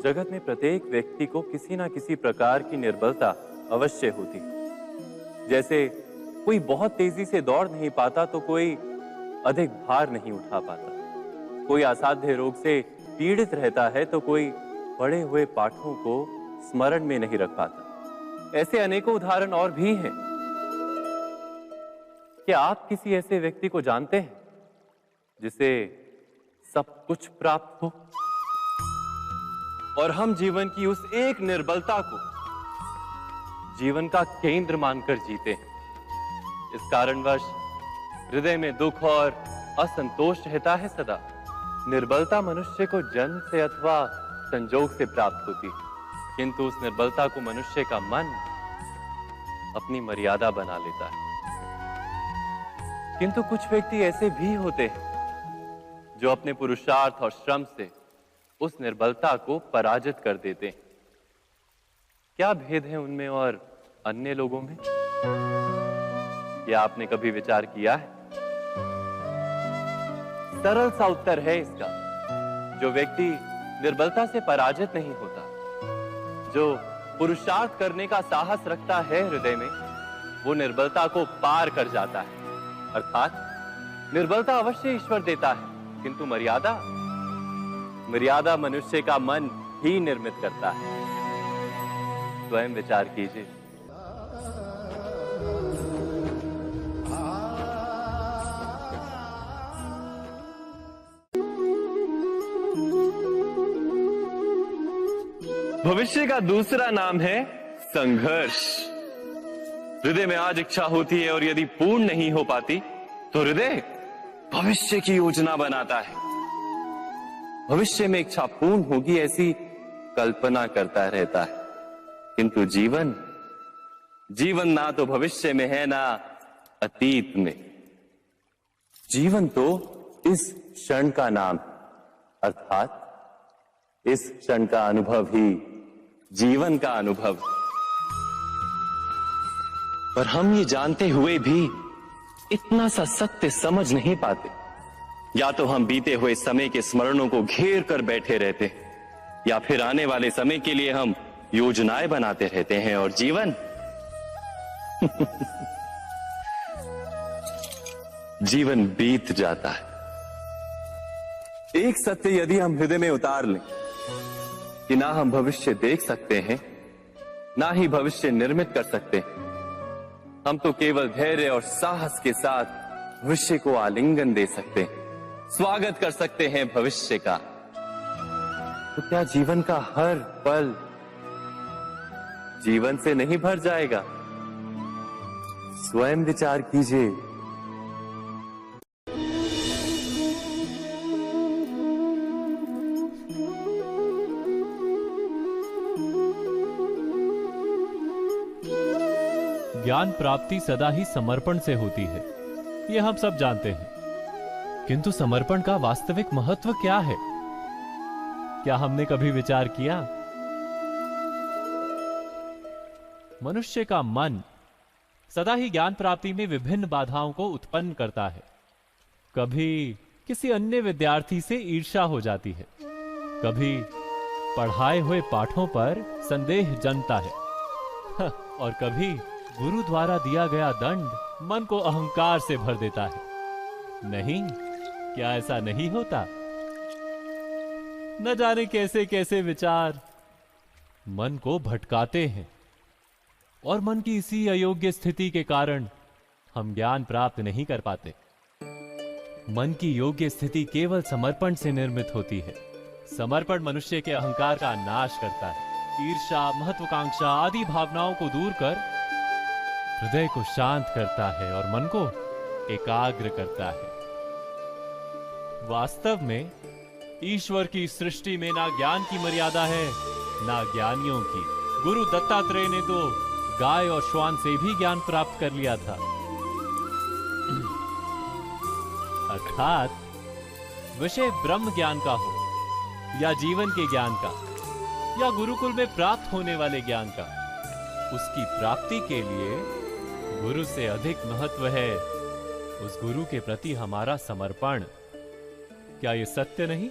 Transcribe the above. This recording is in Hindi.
जगत में प्रत्येक व्यक्ति को किसी ना किसी प्रकार की निर्बलता अवश्य होती है। जैसे कोई बहुत तेजी से दौड़ नहीं पाता तो कोई अधिक भार नहीं उठा पाता, कोई असाध्य रोग से पीड़ित रहता है तो कोई पढ़े हुए पाठों को स्मरण में नहीं रख पाता। ऐसे अनेकों उदाहरण और भी हैं। क्या आप किसी ऐसे व्यक्ति को जानते हैं जिसे सब कुछ प्राप्त हो और हम जीवन की उस एक निर्बलता को जीवन का केंद्र मानकर जीते हैं? इस कारणवश हृदय में दुख और असंतोष रहता है सदा। निर्बलता मनुष्य को जन्म से अथवा संजोग से प्राप्त होती है, किंतु उस निर्बलता को मनुष्य का मन अपनी मर्यादा बना लेता है। किंतु कुछ व्यक्ति ऐसे भी होते हैं जो अपने पुरुषार्थ और श्रम से उस निर्बलता को पराजित कर देते हैं। क्या भेद है उनमें और अन्य लोगों में? क्या आपने कभी विचार किया है? सरल सा उत्तर है इसका। जो व्यक्ति निर्बलता से पराजित नहीं होता, जो पुरुषार्थ करने का साहस रखता है हृदय में, वो निर्बलता को पार कर जाता है। अर्थात निर्बलता अवश्य ईश्वर देता है, किंतु मर्यादा मनुष्य का मन ही निर्मित करता है। स्वयं विचार कीजिए। भविष्य का दूसरा नाम है संघर्ष। हृदय में आज इच्छा होती है और यदि पूर्ण नहीं हो पाती तो हृदय भविष्य की योजना बनाता है। भविष्य में इच्छा पूर्ण होगी ऐसी कल्पना करता रहता है, किंतु जीवन ना तो भविष्य में है ना अतीत में। जीवन तो इस क्षण का नाम है, अर्थात इस क्षण का अनुभव ही जीवन का अनुभव। पर हम ये जानते हुए भी इतना सा सत्य समझ नहीं पाते। या तो हम बीते हुए समय के स्मरणों को घेर कर बैठे रहते हैं, या फिर आने वाले समय के लिए हम योजनाएं बनाते रहते हैं और जीवन जीवन बीत जाता है। एक सत्य यदि हम हृदय में उतार लें कि ना हम भविष्य देख सकते हैं, ना ही भविष्य निर्मित कर सकते हैं, हम तो केवल धैर्य और साहस के साथ भविष्य को आलिंगन दे सकते हैं, स्वागत कर सकते हैं भविष्य का। तो क्या जीवन का हर पल जीवन से नहीं भर जाएगा? स्वयं विचार कीजिए। ज्ञान प्राप्ति सदा ही समर्पण से होती है, ये हम सब जानते हैं। किंतु समर्पण का वास्तविक महत्व क्या है? क्या हमने कभी विचार किया? मनुष्य का मन सदा ही ज्ञान प्राप्ति में विभिन्न बाधाओं को उत्पन्न करता है। कभी किसी अन्य विद्यार्थी से ईर्ष्या हो जाती है, कभी पढ़ाए हुए पाठों पर संदेह जन्मता है और कभी गुरु द्वारा दिया गया दंड मन को अहंकार से भर देता है। नहीं, क्या ऐसा नहीं होता? न जाने कैसे कैसे विचार मन को भटकाते हैं और मन की इसी अयोग्य स्थिति के कारण हम ज्ञान प्राप्त नहीं कर पाते। मन की योग्य स्थिति केवल समर्पण से निर्मित होती है। समर्पण मनुष्य के अहंकार का नाश करता है। ईर्ष्या, महत्वाकांक्षा आदि भावनाओं को दूर कर हृदय को शांत करता है और मन को एकाग्र करता है। वास्तव में ईश्वर की सृष्टि में ना ज्ञान की मर्यादा है, ना ज्ञानियों की। गुरु दत्तात्रेय ने तो गाय और श्वान से भी ज्ञान प्राप्त कर लिया था। अर्थात विषय ब्रह्म ज्ञान का हो या जीवन के ज्ञान का या गुरुकुल में प्राप्त होने वाले ज्ञान का, उसकी प्राप्ति के लिए गुरु से अधिक महत्व है उस गुरु के प्रति हमारा समर्पण। क्या ये सत्य नहीं?